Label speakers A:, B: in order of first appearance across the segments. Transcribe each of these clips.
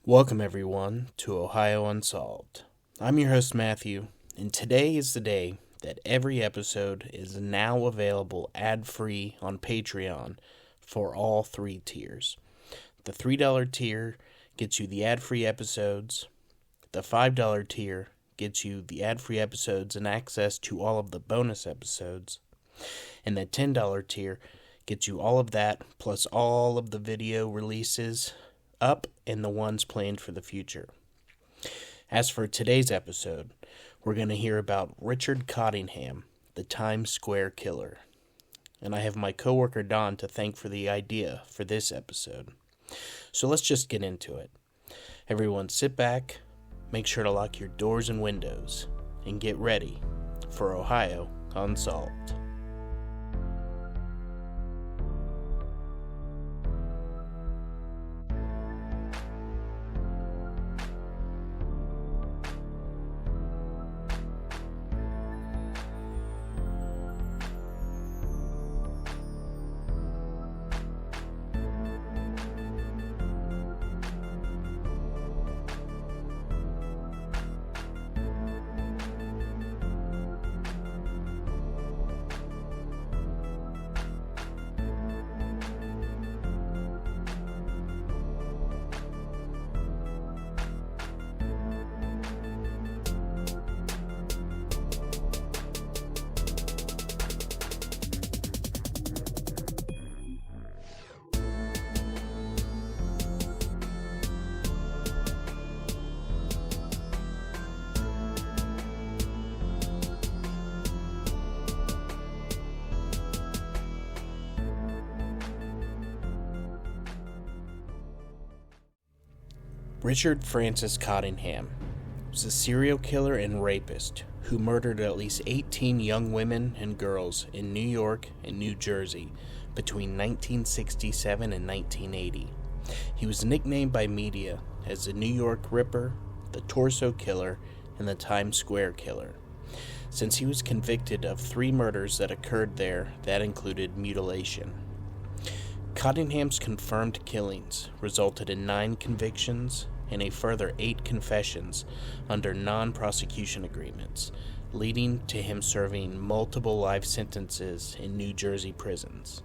A: Welcome everyone to Ohio Unsolved. I'm your host Matthew, and today is the day that every episode is now available ad-free on Patreon for all three tiers. The $3 tier gets you the ad-free episodes, the $5 tier gets you the ad-free episodes and access to all of the bonus episodes, and the $10 tier gets you all of that plus all of the video releases up and the ones planned for the future. As for today's episode, we're going to hear about Richard Cottingham, the Times Square Killer. And I have my coworker Don to thank for the idea for this episode. So let's just get into it. Everyone sit back, make sure to lock your doors and windows, and get ready for Ohio Unsolved. Richard Francis Cottingham was a serial killer and rapist who murdered at least 18 young women and girls in New York and New Jersey between 1967 and 1980. He was nicknamed by media as the New York Ripper, the Torso Killer, and the Times Square Killer, since he was convicted of 3 murders that occurred there that included mutilation. Cottingham's confirmed killings resulted in 9 convictions and a further 8 confessions under non-prosecution agreements, leading to him serving multiple life sentences in New Jersey prisons.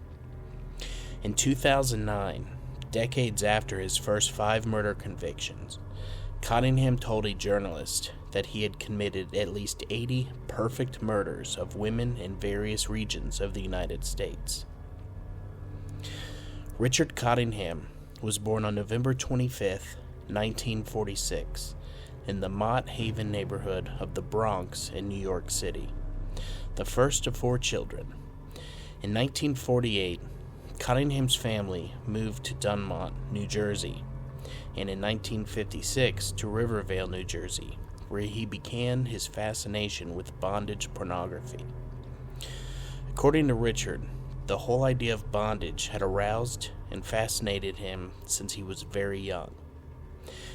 A: In 2009, decades after his first 5 murder convictions, Cottingham told a journalist that he had committed at least 80 perfect murders of women in various regions of the United States. Richard Cottingham was born on November 25th, 1946, in the Mott Haven neighborhood of the Bronx in New York City, the first of 4 children. In 1948, Cottingham's family moved to Dunmont, New Jersey, and in 1956 to Rivervale, New Jersey, where he began his fascination with bondage pornography. According to Richard, the whole idea of bondage had aroused and fascinated him since he was very young.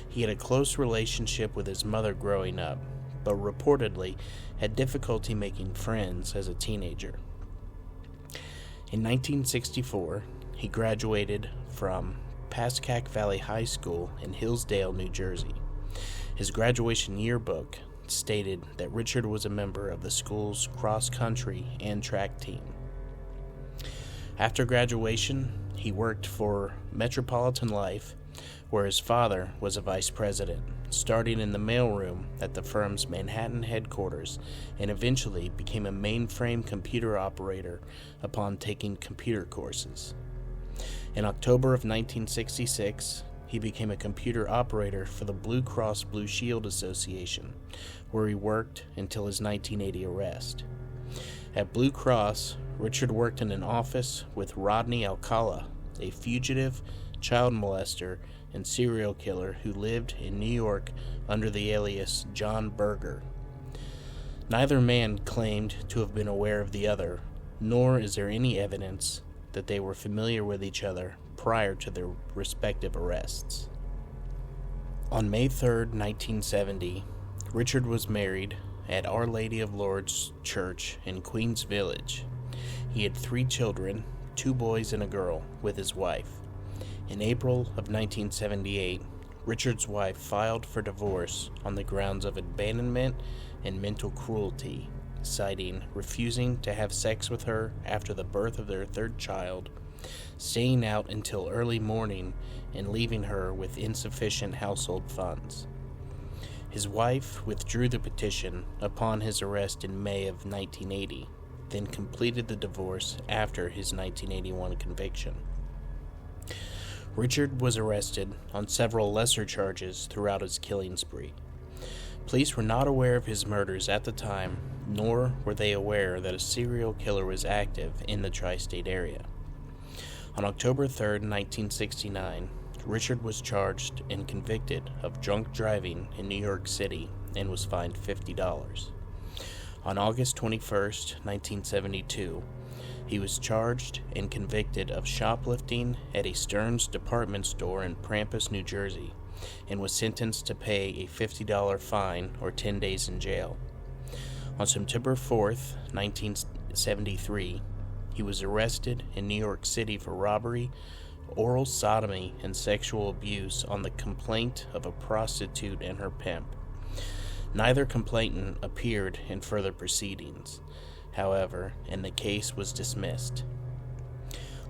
A: He had a close relationship with his mother growing up, but reportedly had difficulty making friends as a teenager. In 1964, he graduated from Pascack Valley High School in Hillsdale, New Jersey. His graduation yearbook stated that Richard was a member of the school's cross-country and track team. After graduation, he worked for Metropolitan Life, where his father was a vice president, starting in the mailroom at the firm's Manhattan headquarters, and eventually became a mainframe computer operator upon taking computer courses. In October of 1966, he became a computer operator for the Blue Cross Blue Shield Association, where he worked until his 1980 arrest. At Blue Cross, Richard worked in an office with Rodney Alcala, a fugitive, child molester, and serial killer who lived in New York under the alias John Berger. Neither man claimed to have been aware of the other, nor is there any evidence that they were familiar with each other prior to their respective arrests. On May 3, 1970, Richard was married at Our Lady of Lourdes Church in Queens Village. He had 3 children, 2 boys and a girl, with his wife. In April of 1978, Richard's wife filed for divorce on the grounds of abandonment and mental cruelty, citing refusing to have sex with her after the birth of their third child, staying out until early morning, and leaving her with insufficient household funds. His wife withdrew the petition upon his arrest in May of 1980, then completed the divorce after his 1981 conviction. Richard was arrested on several lesser charges throughout his killing spree. Police were not aware of his murders at the time, nor were they aware that a serial killer was active in the tri-state area. On October 3, 1969, Richard was charged and convicted of drunk driving in New York City and was fined $50. On August 21, 1972, he was charged and convicted of shoplifting at a Stearns department store in Prampus, New Jersey, and was sentenced to pay a $50 fine or 10 days in jail. On September 4, 1973, he was arrested in New York City for robbery, oral sodomy, and sexual abuse on the complaint of a prostitute and her pimp. Neither complainant appeared in further proceedings, however, and the case was dismissed.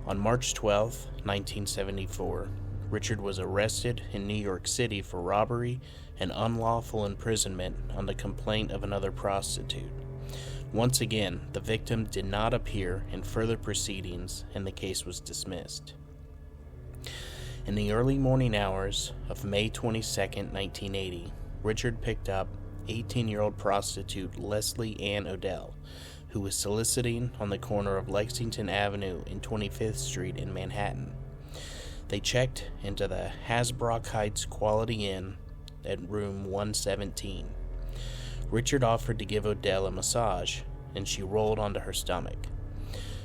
A: On March 12, 1974, Richard was arrested in New York City for robbery and unlawful imprisonment on the complaint of another prostitute. Once again, the victim did not appear in further proceedings, and the case was dismissed. In the early morning hours of May 22, 1980, Richard picked up 18-year-old prostitute Leslie Ann Odell, who was soliciting on the corner of Lexington Avenue and 25th Street in Manhattan. They checked into the Hasbrook Heights Quality Inn at room 117. Richard offered to give Odell a massage, and she rolled onto her stomach.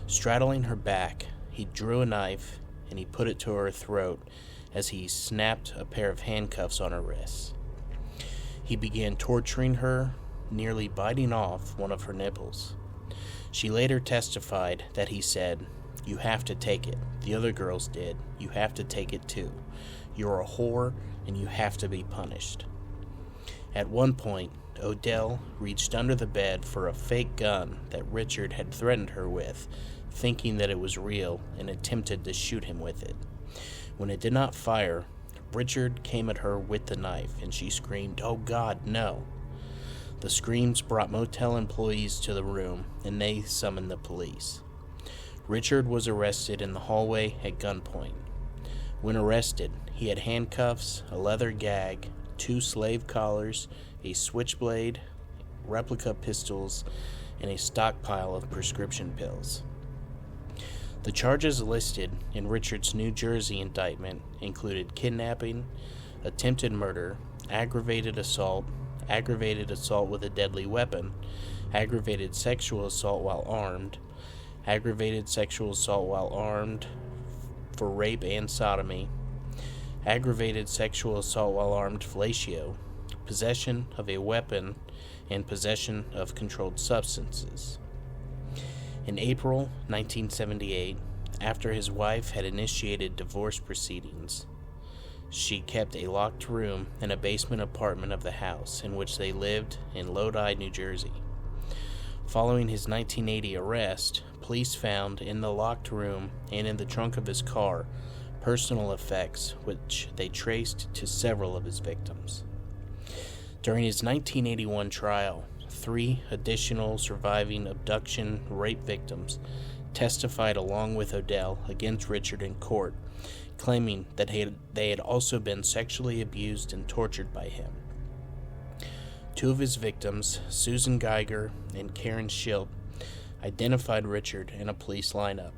A: Straddling her back, he drew a knife and he put it to her throat as he snapped a pair of handcuffs on her wrists. He began torturing her, nearly biting off one of her nipples. She later testified that he said, "You have to take it. The other girls did. You have to take it too. You're a whore and you have to be punished." At one point, Odell reached under the bed for a fake gun that Richard had threatened her with, thinking that it was real, and attempted to shoot him with it. When it did not fire, Richard came at her with the knife, and she screamed, "Oh God, no!" The screams brought motel employees to the room, and they summoned the police. Richard was arrested in the hallway at gunpoint. When arrested, he had handcuffs, a leather gag, 2 slave collars, a switchblade, replica pistols, and a stockpile of prescription pills. The charges listed in Richard's New Jersey indictment included kidnapping, attempted murder, aggravated assault with a deadly weapon, aggravated sexual assault while armed, aggravated sexual assault while armed for rape and sodomy, aggravated sexual assault while armed fellatio, possession of a weapon, and possession of controlled substances. In April 1978, after his wife had initiated divorce proceedings, she kept a locked room in a basement apartment of the house in which they lived in Lodi, New Jersey. Following his 1980 arrest, police found in the locked room and in the trunk of his car personal effects which they traced to several of his victims. During his 1981 trial, 3 additional surviving abduction rape victims testified along with Odell against Richard in court, claiming that they had also been sexually abused and tortured by him. 2 of his victims, Susan Geiger and Karen Schilt, identified Richard in a police lineup.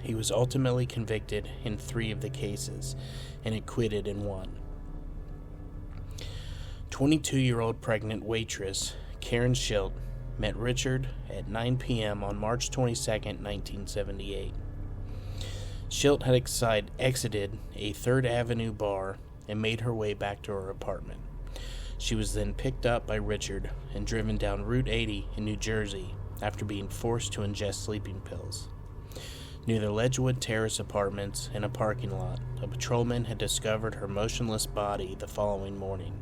A: He was ultimately convicted in 3 of the cases and acquitted in 1. 22-year-old pregnant waitress Karen Schilt met Richard at 9 p.m. on March 22, 1978. Schilt had exited a 3rd Avenue bar and made her way back to her apartment. She was then picked up by Richard and driven down Route 80 in New Jersey after being forced to ingest sleeping pills. Near the Ledgewood Terrace apartments, in a parking lot, a patrolman had discovered her motionless body the following morning.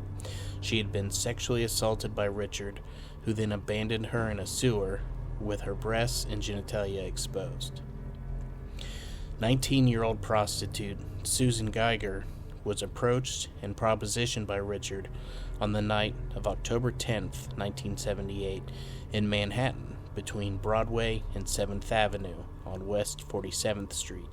A: She had been sexually assaulted by Richard, who then abandoned her in a sewer with her breasts and genitalia exposed. 19-year-old prostitute Susan Geiger was approached and propositioned by Richard on the night of October 10th, 1978, in Manhattan, between Broadway and 7th Avenue on West 47th Street.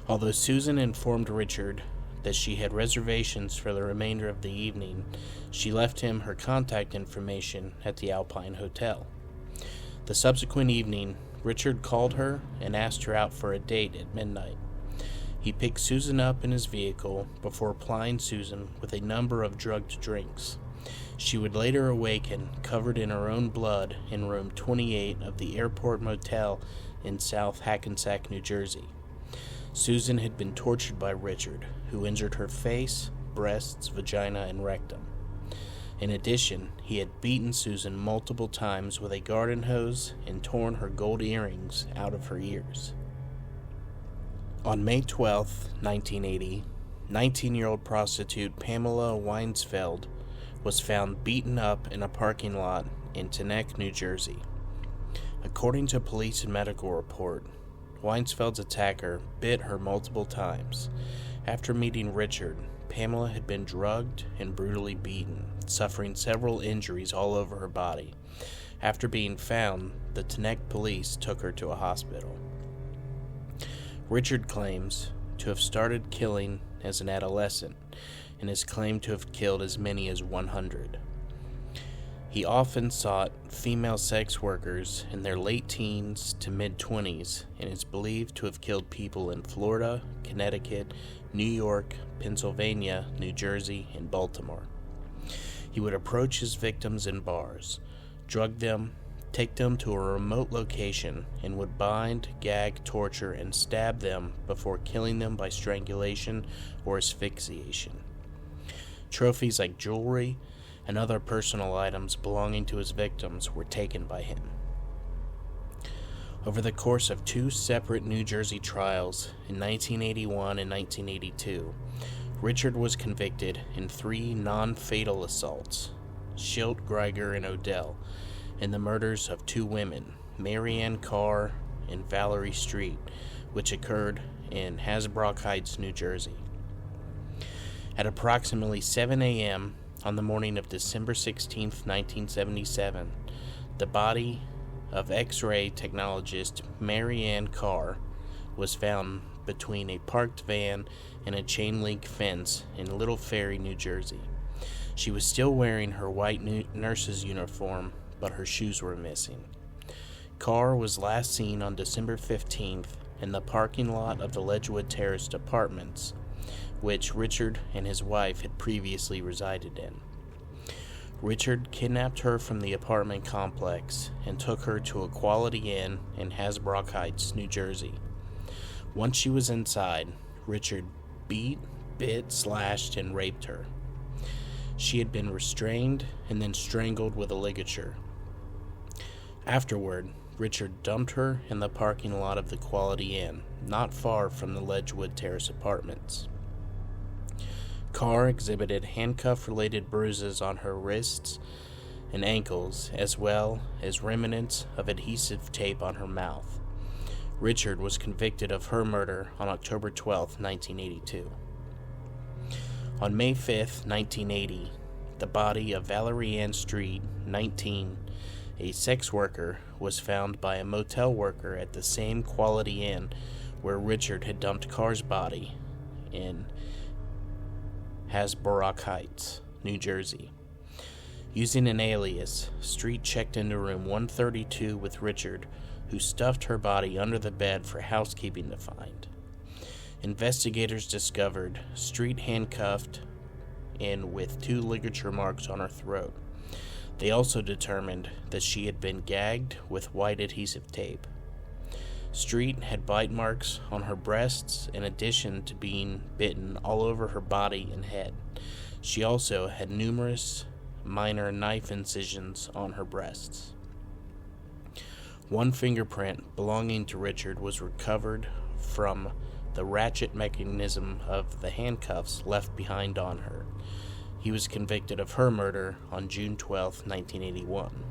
A: Although Susan informed Richard that she had reservations for the remainder of the evening, she left him her contact information at the Alpine Hotel. The subsequent evening, Richard called her and asked her out for a date at midnight. He picked Susan up in his vehicle before plying Susan with a number of drugged drinks. She would later awaken covered in her own blood in room 28 of the Airport Motel in South Hackensack, New Jersey. Susan had been tortured by Richard, who injured her face, breasts, vagina, and rectum. In addition, he had beaten Susan multiple times with a garden hose and torn her gold earrings out of her ears. On May 12, 1980, 19-year-old prostitute Pamela Weinsfeld was found beaten up in a parking lot in Teaneck, New Jersey. According to police and medical report, Weinsfeld's attacker bit her multiple times. After meeting Richard, Pamela had been drugged and brutally beaten, suffering several injuries all over her body. After being found, the Teaneck police took her to a hospital. Richard claims to have started killing as an adolescent and is claimed to have killed as many as 100. He often sought female sex workers in their late teens to mid-20s and is believed to have killed people in Florida, Connecticut, New York, Pennsylvania, New Jersey, and Baltimore. He would approach his victims in bars, drug them, take them to a remote location, and would bind, gag, torture, and stab them before killing them by strangulation or asphyxiation. Trophies like jewelry and other personal items belonging to his victims were taken by him. Over the course of two separate New Jersey trials in 1981 and 1982, Richard was convicted in 3 non-fatal assaults, Schilt, Geiger, and Odell, and the murders of 2 women, Mary Ann Carr and Valerie Street, which occurred in Hasbrook Heights, New Jersey. At approximately 7 a.m. on the morning of December 16, 1977, the body of X-ray technologist Mary Ann Carr was found between a parked van and a chain-link fence in Little Ferry, New Jersey. She was still wearing her white nurse's uniform, but her shoes were missing. Carr was last seen on December 15th in the parking lot of the Ledgewood Terrace apartments, which Richard and his wife had previously resided in. Richard kidnapped her from the apartment complex and took her to a Quality Inn in Hasbrook Heights, New Jersey. Once she was inside, Richard beat, bit, slashed, and raped her. She had been restrained and then strangled with a ligature. Afterward, Richard dumped her in the parking lot of the Quality Inn, not far from the Ledgewood Terrace apartments. Carr exhibited handcuff-related bruises on her wrists and ankles, as well as remnants of adhesive tape on her mouth. Richard was convicted of her murder on October 12, 1982. On May 5, 1980, the body of Valerie Ann Street, 19, a sex worker, was found by a motel worker at the same Quality Inn where Richard had dumped Carr's body in Hasbrook Heights, New Jersey. Using an alias, Street checked into room 132 with Richard, who stuffed her body under the bed for housekeeping to find. Investigators discovered Street handcuffed and with 2 ligature marks on her throat. They also determined that she had been gagged with white adhesive tape. Street had bite marks on her breasts in addition to being bitten all over her body and head. She also had numerous minor knife incisions on her breasts. One fingerprint belonging to Richard was recovered from the ratchet mechanism of the handcuffs left behind on her. He was convicted of her murder on June 12, 1981.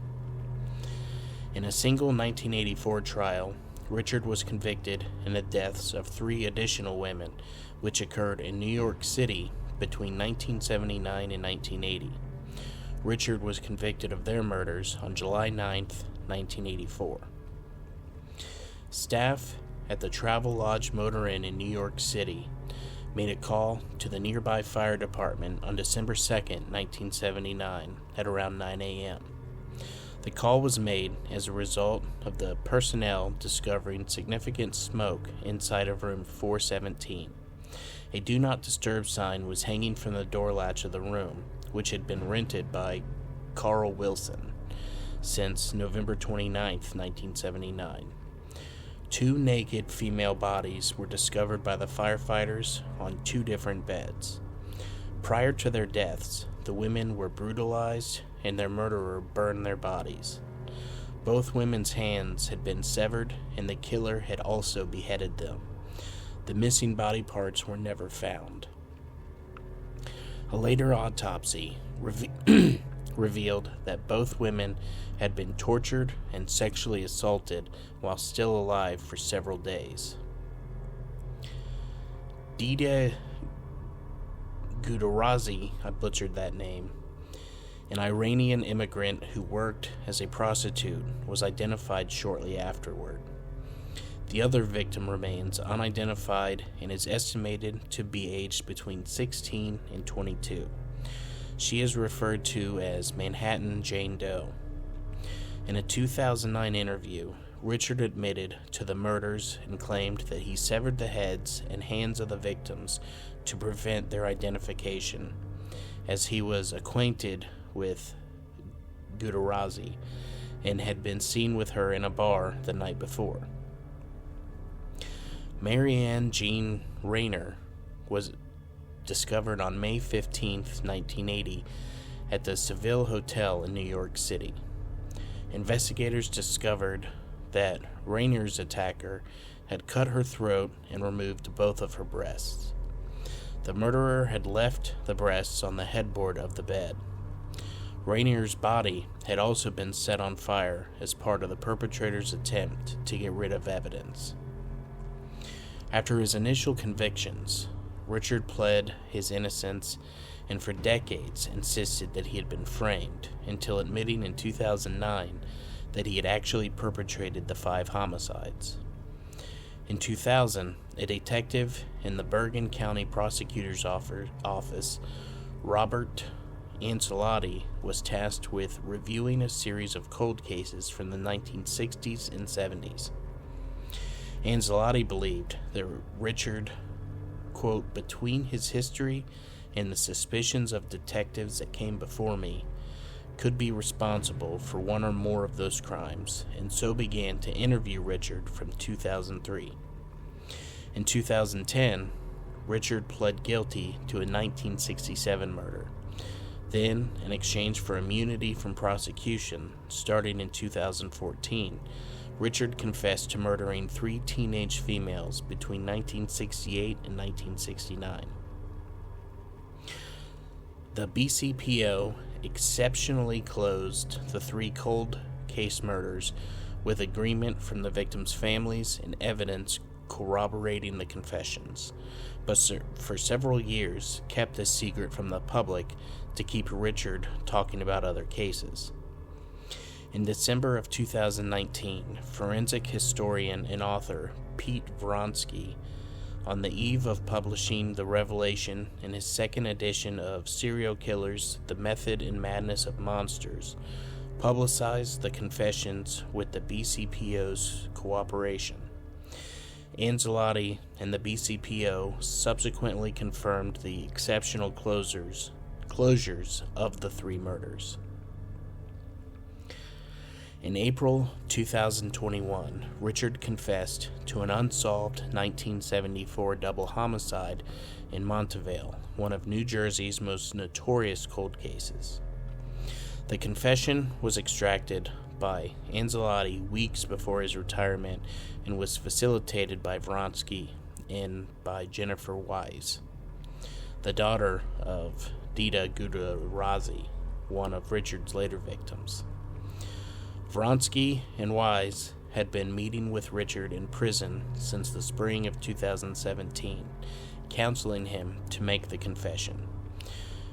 A: In a single 1984 trial, Richard was convicted in the deaths of 3 additional women, which occurred in New York City between 1979 and 1980. Richard was convicted of their murders on July 9, 1984. Staff at the Travelodge Motor Inn in New York City made a call to the nearby fire department on December 2, 1979 at around 9 a.m. The call was made as a result of the personnel discovering significant smoke inside of room 417. A Do Not Disturb sign was hanging from the door latch of the room, which had been rented by Carl Wilson since November 29, 1979. 2 naked female bodies were discovered by the firefighters on 2 different beds. Prior to their deaths, the women were brutalized and their murderer burned their bodies. Both women's hands had been severed and the killer had also beheaded them. The missing body parts were never found. A later autopsy revealed that both women had been tortured and sexually assaulted while still alive for several days. Dida Gudarazi, I butchered that name, an Iranian immigrant who worked as a prostitute, was identified shortly afterward. The other victim remains unidentified and is estimated to be aged between 16 and 22. She is referred to as Manhattan Jane Doe. In a 2009 interview, Richard admitted to the murders and claimed that he severed the heads and hands of the victims to prevent their identification, as he was acquainted with Gudarazi and had been seen with her in a bar the night before. Marianne Jean Rayner was discovered on May 15, 1980, at the Seville Hotel in New York City. Investigators discovered that Rayner's attacker had cut her throat and removed both of her breasts. The murderer had left the breasts on the headboard of the bed. Rayner's body had also been set on fire as part of the perpetrator's attempt to get rid of evidence. After his initial convictions, Richard pled his innocence and for decades insisted that he had been framed, until admitting in 2009 that he had actually perpetrated the 5 homicides. In 2000, a detective in the Bergen County Prosecutor's Office, Robert Ancelotti, was tasked with reviewing a series of cold cases from the 1960s and 70s. Ancelotti believed that Richard, quote, "between his history and the suspicions of detectives that came before me, could be responsible for one or more of those crimes, and so began to interview Richard from 2003. In 2010, Richard pled guilty to a 1967 murder. Then, in exchange for immunity from prosecution, starting in 2014, Richard confessed to murdering 3 teenage females between 1968 and 1969. The BCPO exceptionally closed the 3 cold case murders with agreement from the victims' families and evidence corroborating the confessions, but for several years kept this secret from the public to keep Richard talking about other cases. In December of 2019, forensic historian and author Pete Vronsky, on the eve of publishing the revelation in his 2nd edition of Serial Killers, The Method and Madness of Monsters, publicized the confessions with the BCPO's cooperation. Ancelotti and the BCPO subsequently confirmed the exceptional closures of the 3 murders. In April 2021, Richard confessed to an unsolved 1974 double homicide in Montevideo, one of New Jersey's most notorious cold cases. The confession was extracted by Ancelotti weeks before his retirement and was facilitated by Vronsky and by Jennifer Wise, the daughter of Dita Gudurazi, one of Richard's later victims. Vronsky and Wise had been meeting with Richard in prison since the spring of 2017, counseling him to make the confession.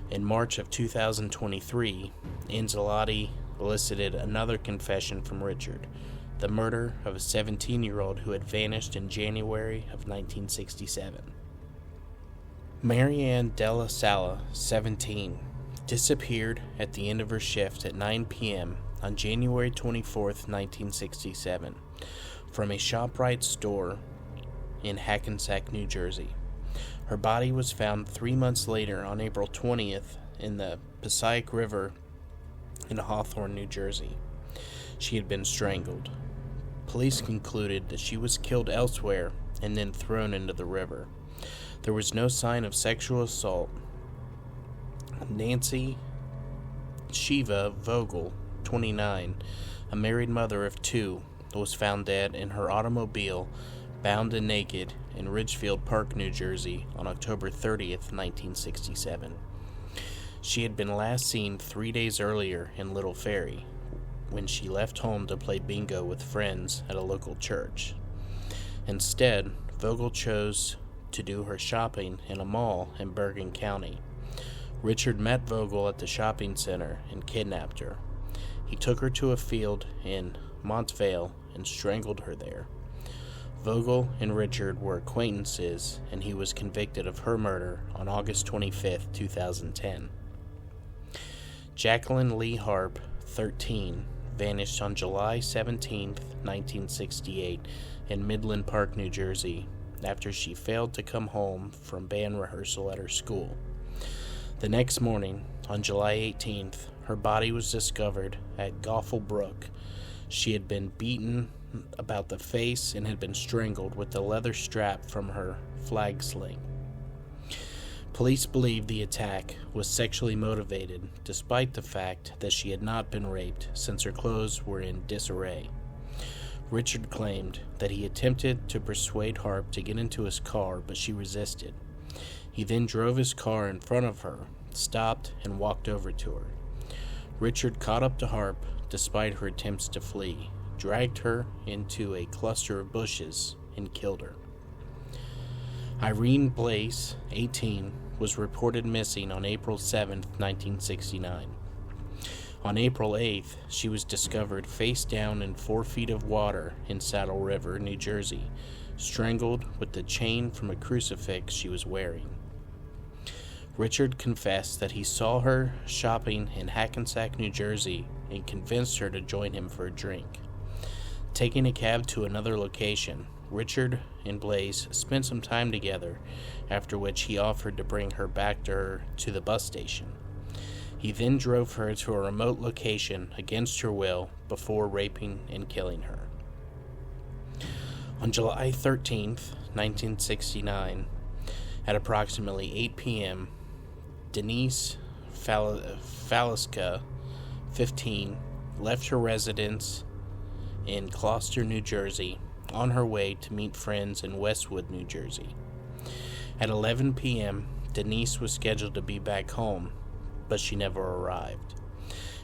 A: In March of 2023, Ancelotti elicited another confession from Richard, the murder of a 17-year-old who had vanished in January of 1967. Marianne Della Sala, 17, disappeared at the end of her shift at 9 p.m. on January 24, 1967, from a ShopRite store in Hackensack, New Jersey. Her body was found 3 months later on April 20th in the Passaic River in Hawthorne, New Jersey. She had been strangled. Police concluded that she was killed elsewhere and then thrown into the river. There was no sign of sexual assault. Nancy Shiva Vogel, 29, a married mother of two, was found dead in her automobile, bound and naked, in Ridgefield Park, New Jersey, on October 30th, 1967. She had been last seen 3 days earlier in Little Ferry, when she left home to play bingo with friends at a local church. Instead, Vogel chose to do her shopping in a mall in Bergen County. Richard met Vogel at the shopping center and kidnapped her. He took her to a field in Montvale and strangled her there. Vogel and Richard were acquaintances, and he was convicted of her murder on August 25, 2010. Jacqueline Lee Harp, 13, vanished on July 17, 1968, in Midland Park, New Jersey, after she failed to come home from band rehearsal at her school. The next morning, on July 18th, her body was discovered at Goffle Brook. She had been beaten about the face and had been strangled with the leather strap from her flag sling. Police believe the attack was sexually motivated, despite the fact that she had not been raped since her clothes were in disarray. Richard claimed that he attempted to persuade Harp to get into his car, but she resisted. He then drove his car in front of her, stopped, and walked over to her. Richard caught up to Harp despite her attempts to flee, dragged her into a cluster of bushes, and killed her. Irene Blaze, 18, was reported missing on April 7, 1969. On April 8th, she was discovered face down in 4 feet of water in Saddle River, New Jersey, strangled with the chain from a crucifix she was wearing. Richard confessed that he saw her shopping in Hackensack, New Jersey, and convinced her to join him for a drink. Taking a cab to another location, Richard and Blaze spent some time together, after which he offered to bring her back to the bus station. He then drove her to a remote location against her will before raping and killing her. On July 13th, 1969, at approximately 8 p.m., Denise Faliska, 15, left her residence in Gloucester, New Jersey, on her way to meet friends in Westwood, New Jersey. At 11 p.m., Denise was scheduled to be back home, but she never arrived.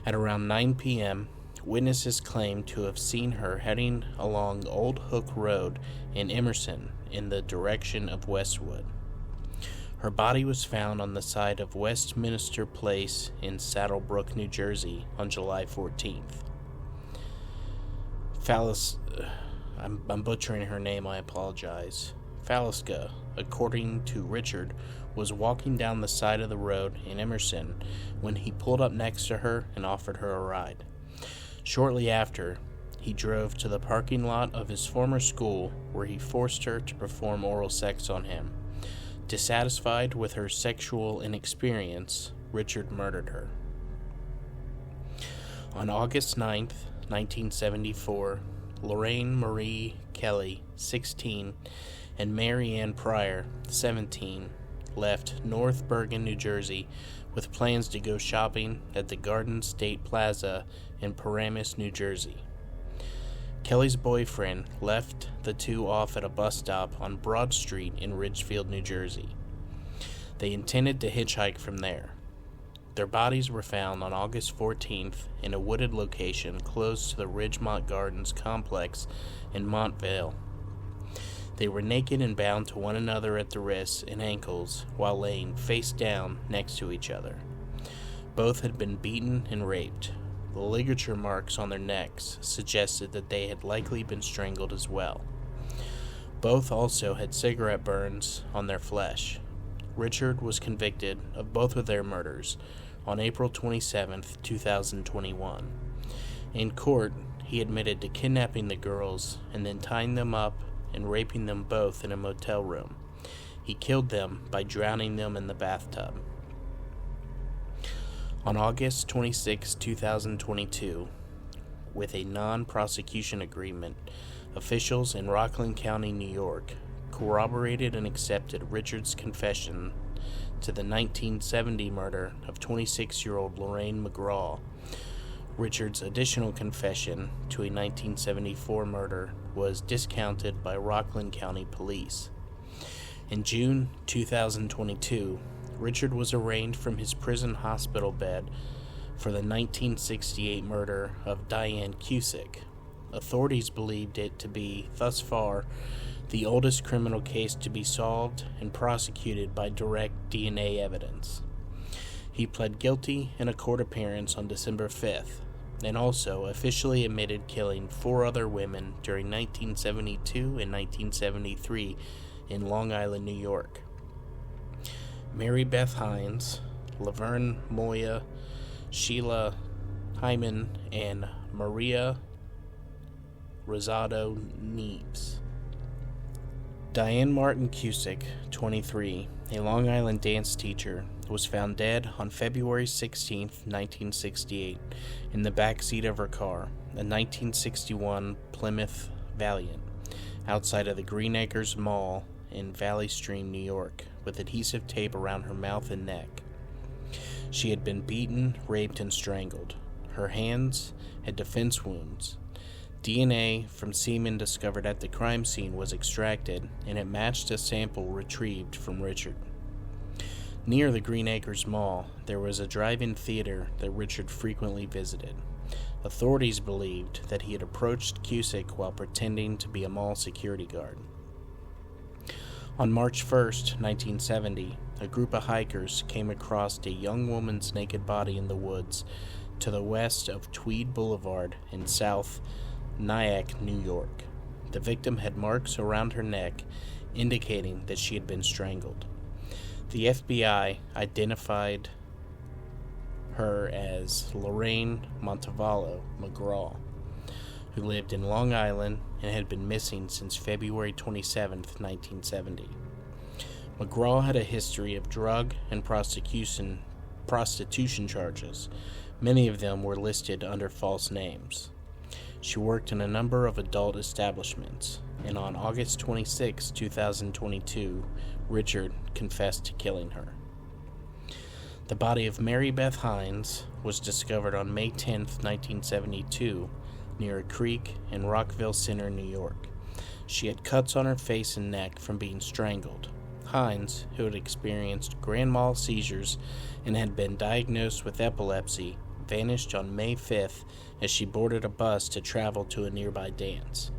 A: At around 9 p.m., witnesses claimed to have seen her heading along Old Hook Road in Emerson in the direction of Westwood. Her body was found on the side of Westminster Place in Saddlebrook, New Jersey on July 14th. I'm butchering her name, I apologize. Faliska, according to Richard, was walking down the side of the road in Emerson when he pulled up next to her and offered her a ride. Shortly after, he drove to the parking lot of his former school where he forced her to perform oral sex on him. Dissatisfied with her sexual inexperience, Richard murdered her. On August 9th, 1974, Lorraine Marie Kelly, 16, and Mary Ann Pryor, 17, left North Bergen, New Jersey, with plans to go shopping at the Garden State Plaza in Paramus, New Jersey. Kelly's boyfriend left the two off at a bus stop on Broad Street in Ridgefield, New Jersey. They intended to hitchhike from there. Their bodies were found on August 14th in a wooded location close to the Ridgemont Gardens complex in Montvale. They were naked and bound to one another at the wrists and ankles while laying face down next to each other. Both had been beaten and raped. The ligature marks on their necks suggested that they had likely been strangled as well. Both also had cigarette burns on their flesh. Richard was convicted of both of their murders on April 27, 2021. In court, he admitted to kidnapping the girls and then tying them up and raping them both in a motel room. He killed them by drowning them in the bathtub. On August 26, 2022, with a non-prosecution agreement, officials in Rockland County, New York, corroborated and accepted Richard's confession to the 1970 murder of 26-year-old Lorraine McGraw. Richard's additional confession to a 1974 murder was discounted by Rockland County Police. In June 2022, Richard was arraigned from his prison hospital bed for the 1968 murder of Diane Cusick. Authorities believed it to be, thus far, the oldest criminal case to be solved and prosecuted by direct DNA evidence. He pled guilty in a court appearance on December 5th, and also officially admitted killing 4 other women during 1972 and 1973 in Long Island, New York. Mary Beth Hines, Laverne Moya, Sheila Hyman, and Maria Rosado Neves. Diane Martin Cusick, 23, a Long Island dance teacher, was found dead on February 16, 1968, in the back seat of her car, a 1961 Plymouth Valiant, outside of the Green Acres Mall in Valley Stream, New York, with adhesive tape around her mouth and neck. She had been beaten, raped, and strangled. Her hands had defense wounds. DNA from semen discovered at the crime scene was extracted, and it matched a sample retrieved from Richard. Near the Green Acres Mall, there was a drive-in theater that Richard frequently visited. Authorities believed that he had approached Cusick while pretending to be a mall security guard. On March 1, 1970, a group of hikers came across a young woman's naked body in the woods to the west of Tweed Boulevard in South Nyack, New York. The victim had marks around her neck, indicating that she had been strangled. The FBI identified her as Lorraine Montevallo McGraw, who lived in Long Island and had been missing since February 27, 1970. McGraw had a history of drug and prostitution charges. Many of them were listed under false names. She worked in a number of adult establishments, and on August 26, 2022, Richard confessed to killing her. The body of Mary Beth Hines was discovered on May 10, 1972, near a creek in Rockville Center, New York. She had cuts on her face and neck from being strangled. Hines, who had experienced grand mal seizures and had been diagnosed with epilepsy, vanished on May 5th as she boarded a bus to travel to a nearby dance.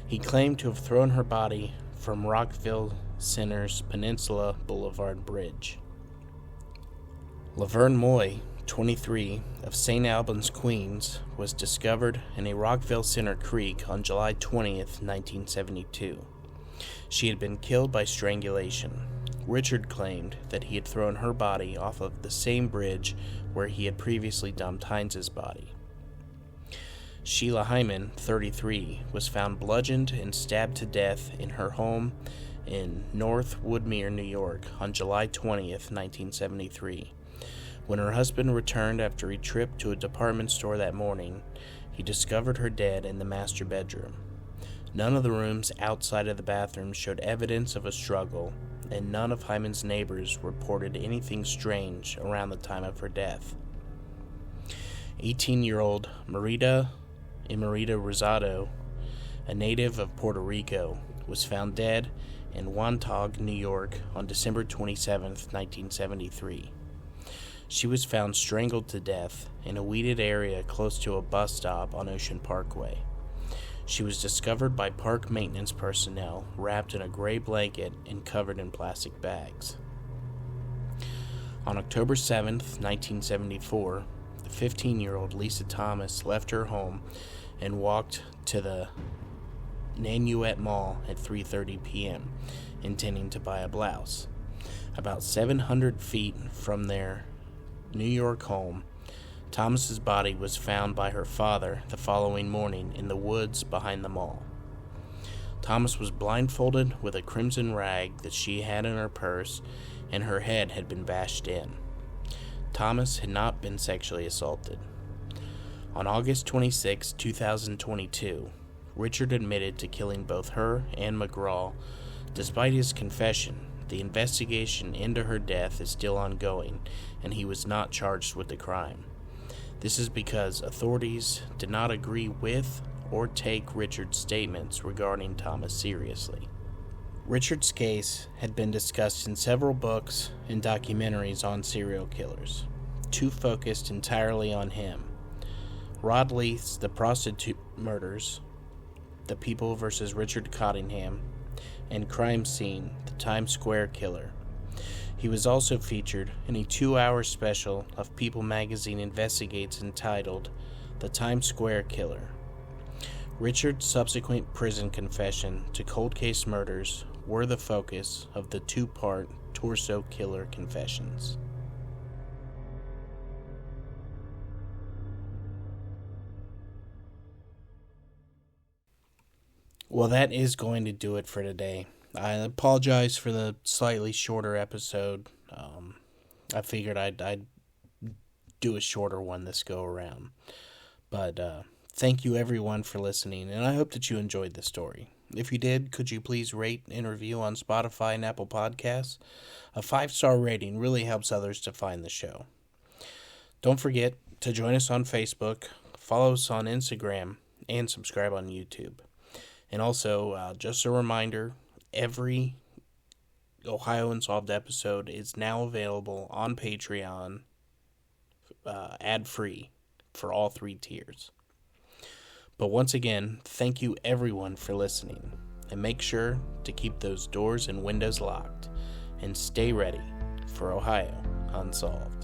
A: He claimed to have thrown her body from Rockville Center's Peninsula Boulevard Bridge. Laverne Moy, 23, of St. Albans, Queens, was discovered in a Rockville Center creek on July 20th, 1972. She had been killed by strangulation. Richard claimed that he had thrown her body off of the same bridge where he had previously dumped Hines's body. Sheila Hyman, 33, was found bludgeoned and stabbed to death in her home in North Woodmere, New York, on July 20th, 1973. When her husband returned after a trip to a department store that morning, he discovered her dead in the master bedroom. None of the rooms outside of the bathroom showed evidence of a struggle, and none of Hyman's neighbors reported anything strange around the time of her death. 18-year-old Merida Rosado, a native of Puerto Rico, was found dead in Wantagh, New York on December 27, 1973. She was found strangled to death in a weeded area close to a bus stop on Ocean Parkway. She was discovered by park maintenance personnel wrapped in a gray blanket and covered in plastic bags. On October 7, 1974, the 15-year-old Lisa Thomas left her home and walked to the Nanuet Mall at 3:30 p.m., intending to buy a blouse. About 700 feet from their New York home, Thomas's body was found by her father the following morning in the woods behind the mall. Thomas was blindfolded with a crimson rag that she had in her purse, and her head had been bashed in. Thomas had not been sexually assaulted. On August 26, 2022, Richard admitted to killing both her and McGraw. Despite his confession, the investigation into her death is still ongoing, and he was not charged with the crime. This is because authorities did not agree with or take Richard's statements regarding Thomas seriously. Richard's case had been discussed in several books and documentaries on serial killers, two focused entirely on him: Rod Leith's The Prostitute Murders, The People vs. Richard Cottingham, and Crime Scene, The Times Square Killer. He was also featured in a 2-hour special of People magazine investigates entitled The Times Square Killer. Richard's subsequent prison confession to cold case murders were the focus of the 2-part Torso Killer Confessions. Well, that is going to do it for today. I apologize for the slightly shorter episode. I figured I'd do a shorter one this go around. But thank you everyone for listening, and I hope that you enjoyed the story. If you did, could you please rate and review on Spotify and Apple Podcasts? A 5-star rating really helps others to find the show. Don't forget to join us on Facebook, follow us on Instagram, and subscribe on YouTube. And also, just a reminder, every Ohio Unsolved episode is now available on Patreon, ad-free, for all 3 tiers. But once again, thank you everyone for listening, and make sure to keep those doors and windows locked, and stay ready for Ohio Unsolved.